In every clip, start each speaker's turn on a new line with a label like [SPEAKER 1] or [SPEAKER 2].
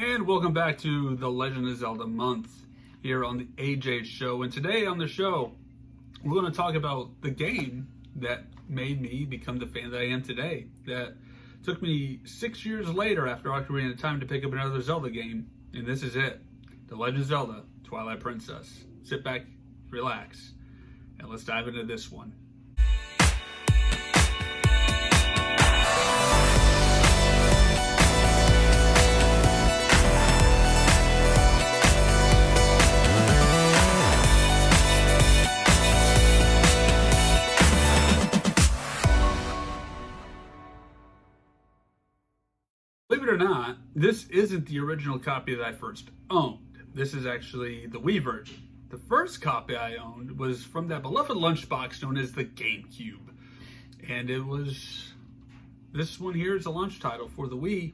[SPEAKER 1] And welcome back to the Legend of Zelda Month here on the AJ Show. And today on the show, we're going to talk about the game that made me become the fan that I am today. That took me 6 years later after Ocarina of Time to pick up another Zelda game. And this is it. The Legend of Zelda, Twilight Princess. Sit back, relax, and let's dive into this one. Believe it or not, this isn't the original copy that I first owned. This is actually the Wii version. The first copy I owned was from that beloved lunchbox known as the GameCube. And it was, this one here is a launch title for the Wii.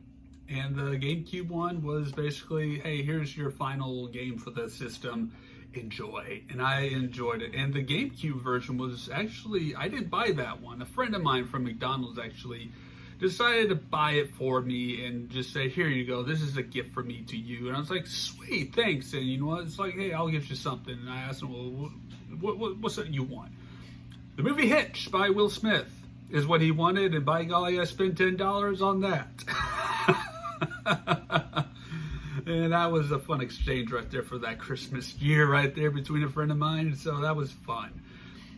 [SPEAKER 1] And the GameCube one was basically, hey, here's your final game for the system. Enjoy. And I enjoyed it. And the GameCube version was actually, I didn't buy that one. A friend of mine from McDonald's actually decided to buy it for me and just say, here you go, this is a gift from me to you. And I was like, sweet, thanks. And you know what, it's like, hey, I'll get you something. And I asked him, well, what's something you want? The movie Hitch by Will Smith is what he wanted, and by golly, I spent $10 on that. And that was a fun exchange right there for that Christmas year right there between a friend of mine, so that was fun.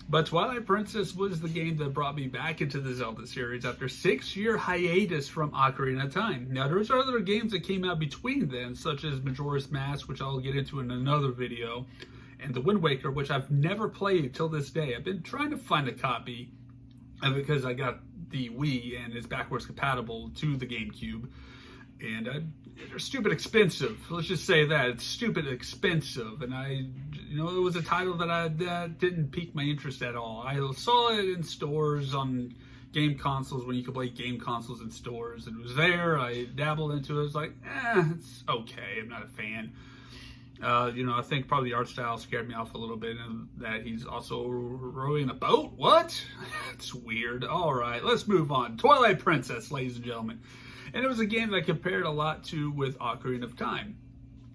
[SPEAKER 1] But Twilight Princess was the game that brought me back into the Zelda series after 6-year hiatus from Ocarina of Time. Now, there's other games that came out between then, such as Majora's Mask, which I'll get into in another video, and The Wind Waker, which I've never played till this day. I've been trying to find a copy because I got the Wii and it's backwards compatible to the GameCube. And they're stupid expensive. Let's just say that. It's stupid expensive. And it was a title that didn't pique my interest at all. I saw it in stores on game consoles when you could play game consoles in stores. It was there. I dabbled into it. I was like, it's okay. I'm not a fan. I think probably the art style scared me off a little bit, and that he's also rowing a boat. What? That's weird. All right, let's move on. Twilight Princess, ladies and gentlemen. And it was a game that I compared a lot to with Ocarina of Time,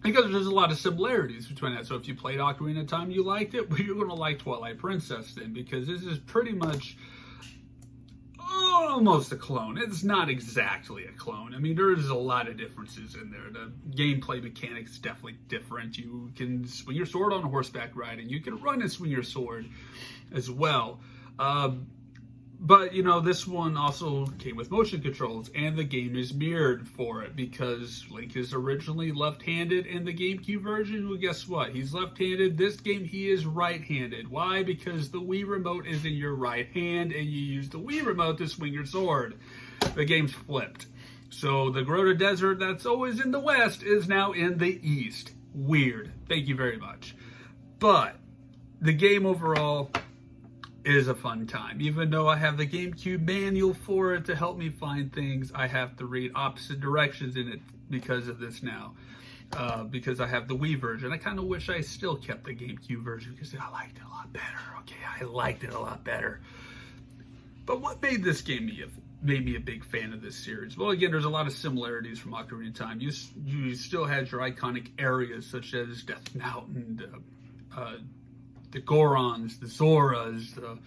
[SPEAKER 1] because there's a lot of similarities between that. So if you played Ocarina of Time, you liked it, but you're going to like Twilight Princess then, because this is pretty much almost a clone. It's not exactly a clone. I mean, there's a lot of differences in there. The gameplay mechanics is definitely different. You can swing your sword on horseback riding. You can run and swing your sword as well. But, this one also came with motion controls, and the game is mirrored for it, because Link is originally left-handed in the GameCube version. Well, guess what? He's left-handed. This game, he is right-handed. Why? Because the Wii remote is in your right hand, and you use the Wii remote to swing your sword. The game's flipped. So the Grota Desert that's always in the west is now in the east. Weird. Thank you very much. But the game overall is a fun time. Even though I have the GameCube manual for it to help me find things, I have to read opposite directions in it because of this now. Because I have the Wii version. I kind of wish I still kept the GameCube version because I liked it a lot better. Okay, I liked it a lot better. But what made this game made me a big fan of this series? Well, again, there's a lot of similarities from Ocarina of Time. You still had your iconic areas such as Death Mountain, the Gorons, the Zoras, the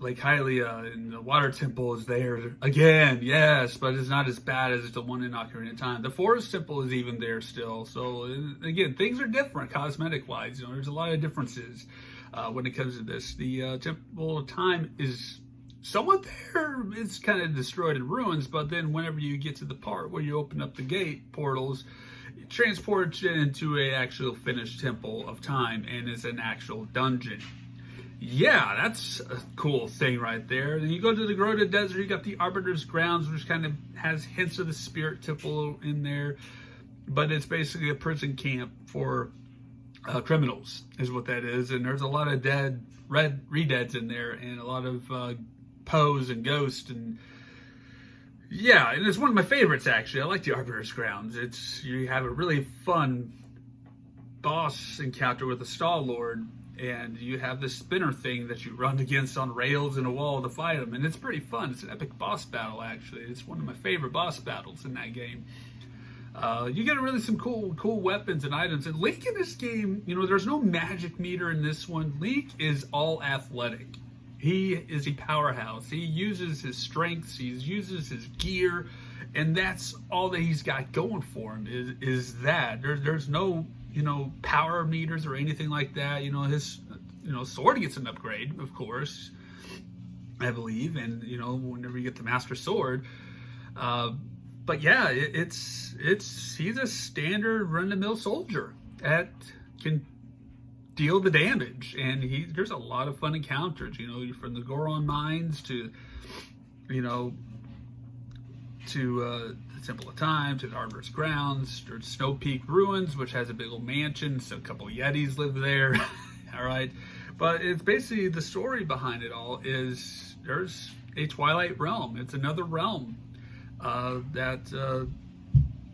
[SPEAKER 1] Lake Hylia, and the Water Temple is there again, yes, but it's not as bad as the one in Ocarina of Time. The Forest Temple is even there still. So, again, things are different cosmetic-wise. There's a lot of differences when it comes to this. The Temple of Time is somewhat there. It's kind of destroyed in ruins, but then whenever you get to the part where you open up the gate portals, transports you into an actual finished Temple of Time, and it's an actual dungeon. Yeah, that's a cool thing right there. Then you go to the Grota Desert, you got the Arbiter's Grounds, which kind of has hints of the Spirit Temple in there, but it's basically a prison camp for criminals, is what that is. And there's a lot of re-deads in there, and a lot of Poes and Ghosts, and yeah, and it's one of my favorites, actually. I like the Arbiter's Grounds. You have a really fun boss encounter with the Star-Lord, and you have this spinner thing that you run against on rails in a wall to fight them, and it's pretty fun. It's an epic boss battle, actually. It's one of my favorite boss battles in that game. You get really some cool weapons and items. And Link in this game, there's no magic meter in this one. Link is all athletic. He is a powerhouse. He uses his strengths. He uses his gear, and that's all that he's got going for him. Is that there's no power meters or anything like that. His sword gets an upgrade, of course, I believe, and whenever you get the Master Sword. But yeah, he's a standard run-of-the-mill soldier that can deal the damage, and there's a lot of fun encounters. From the Goron mines to the Temple of Time to the Arbiter's Grounds. There's Snow Peak Ruins, which has a big old mansion, so a couple of Yetis live there. All right, but it's basically the story behind it all is there's a Twilight realm. It's another realm that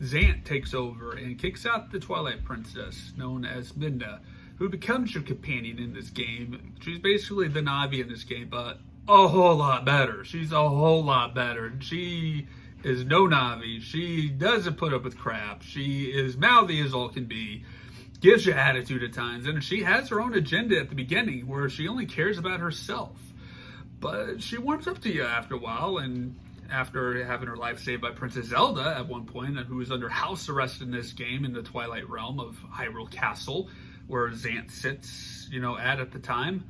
[SPEAKER 1] Zant takes over and kicks out the Twilight Princess, known as Midna, who becomes your companion in this game. She's basically the Navi in this game, but a whole lot better. She's a whole lot better. She is no Navi. She doesn't put up with crap. She is mouthy as all can be. Gives you attitude at times. And she has her own agenda at the beginning where she only cares about herself. But she warms up to you after a while, and after having her life saved by Princess Zelda at one point, who is under house arrest in this game in the Twilight realm of Hyrule Castle, where Zant sits, at the time.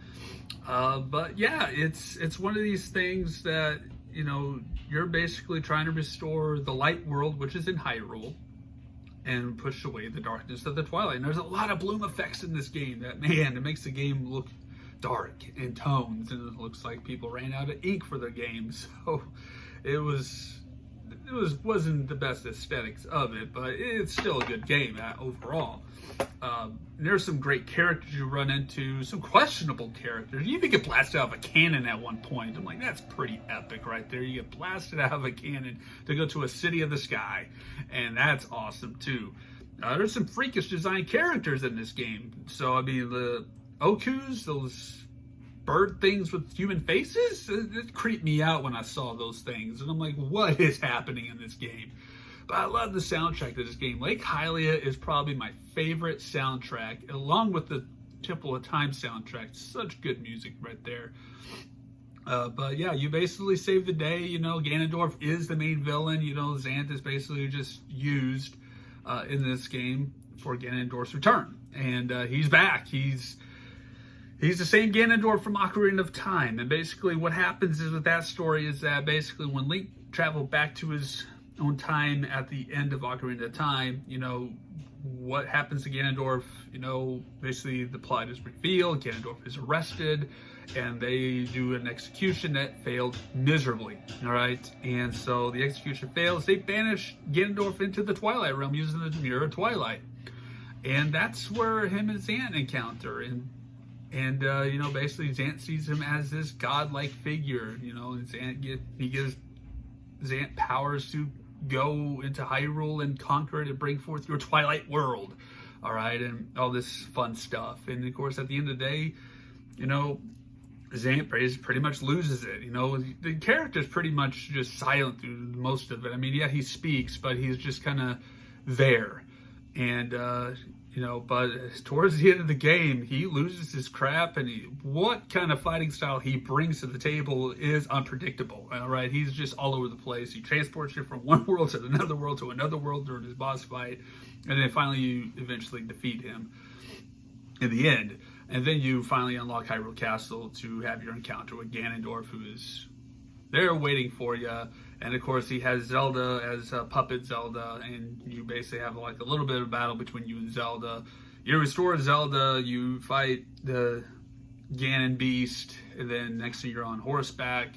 [SPEAKER 1] But yeah, it's one of these things that, you're basically trying to restore the light world, which is in Hyrule, and push away the darkness of the Twilight. And there's a lot of bloom effects in this game that, man, it makes the game look dark in tones, and it looks like people ran out of ink for their game. So it wasn't the best aesthetics of it, but it's still a good game overall. There's some great characters you run into, some questionable characters. You even get blasted out of a cannon at one point. I'm like, that's pretty epic right there. You get blasted out of a cannon to go to a city of the sky, and that's awesome too. There's some freakish design characters in this game. So, I mean, the Okus, those bird things with human faces, it creeped me out when I saw those things. And I'm like, what is happening in this game? But I love the soundtrack of this game. Lake Hylia is probably my favorite soundtrack, along with the Temple of Time soundtrack. Such good music right there. But yeah, you basically save the day. Ganondorf is the main villain. Zant is basically just used in this game for Ganondorf's return. And he's back. He's the same Ganondorf from Ocarina of Time. And basically what happens is with that story is that basically when Link traveled back to his own time at the end of Ocarina of Time, what happens to Ganondorf, basically the plot is revealed, Ganondorf is arrested, and they do an execution that failed miserably, all right? And so the execution fails, they banish Ganondorf into the Twilight realm using the Mirror of Twilight. And that's where him and Zant encounter, and basically Zant sees him as this godlike figure, and he gives Zant powers to go into Hyrule and conquer it and bring forth your Twilight world, all right, and all this fun stuff. And of course, at the end of the day, Zant pretty much loses it. The character's pretty much just silent through most of it. I mean, yeah, he speaks, but he's just kind of there. And but towards the end of the game, he loses his crap, and what kind of fighting style he brings to the table is unpredictable, all right? He's just all over the place. He transports you from one world to another world during his boss fight, and then finally you eventually defeat him in the end. And then you finally unlock Hyrule Castle to have your encounter with Ganondorf, who is there waiting for you. And of course, he has Zelda as puppet Zelda, and you basically have like a little bit of battle between you and Zelda. You restore Zelda, you fight the Ganon Beast, and then next thing you're on horseback,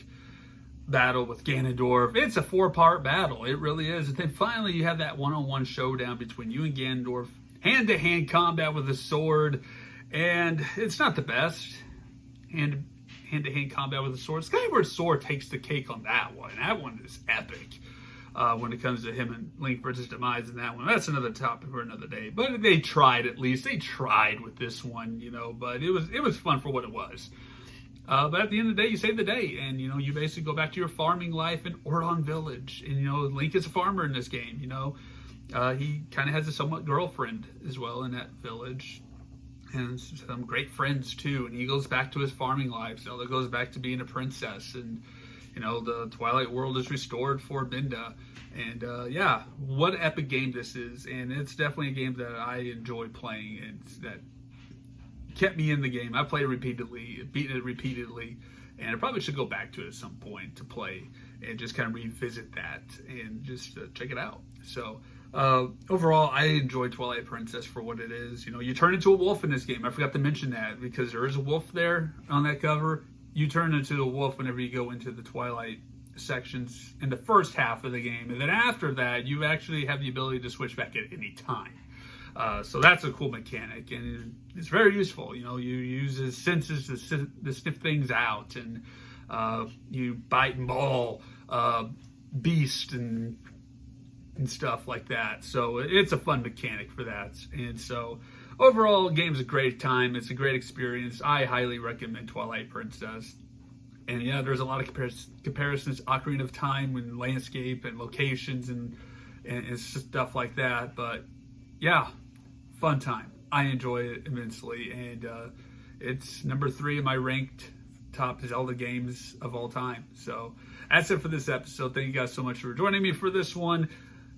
[SPEAKER 1] battle with Ganondorf. It's a 4-part battle, it really is. And then finally, you have that one-on-one showdown between you and Ganondorf, hand-to-hand combat with a sword, and it's not the best. Hand-to-hand combat with a sword. Skyward Sword takes the cake on that one. That one is epic when it comes to him and Link versus Demise in that one. That's another topic for another day. But they tried, at least. They tried with this one, but it was fun for what it was. But at the end of the day, you save the day, and you basically go back to your farming life in Ordon Village. And Link is a farmer in this game. he kind of has a somewhat girlfriend as well in that village, and some great friends too. And he goes back to his farming life. Zelda goes back to being a princess, and the Twilight world is restored for Binda. And yeah, what an epic game this is, and it's definitely a game that I enjoy playing, and that kept me in the game. I played it repeatedly, beaten it repeatedly, and I probably should go back to it at some point to play and just kind of revisit that and just check it out. So overall, I enjoy Twilight Princess for what it is. You turn into a wolf in this game. I forgot to mention that because there is a wolf there on that cover. You turn into a wolf whenever you go into the Twilight sections in the first half of the game, and then after that, you actually have the ability to switch back at any time. So that's a cool mechanic, and it's very useful. You use his senses to sniff things out, and you bite and maul beast and stuff like that. So it's a fun mechanic for that. And so overall, the game's a great time. It's a great experience. I highly recommend Twilight Princess. And yeah, there's a lot of comparisons, Ocarina of Time and landscape and locations and stuff like that. But yeah, fun time. I enjoy it immensely. And it's number 3 in my ranked top Zelda games of all time. So that's it for this episode. Thank you guys so much for joining me for this one.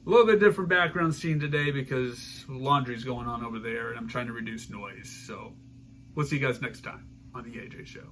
[SPEAKER 1] A little bit different background scene today because laundry's going on over there and I'm trying to reduce noise. So we'll see you guys next time on the AJ Show.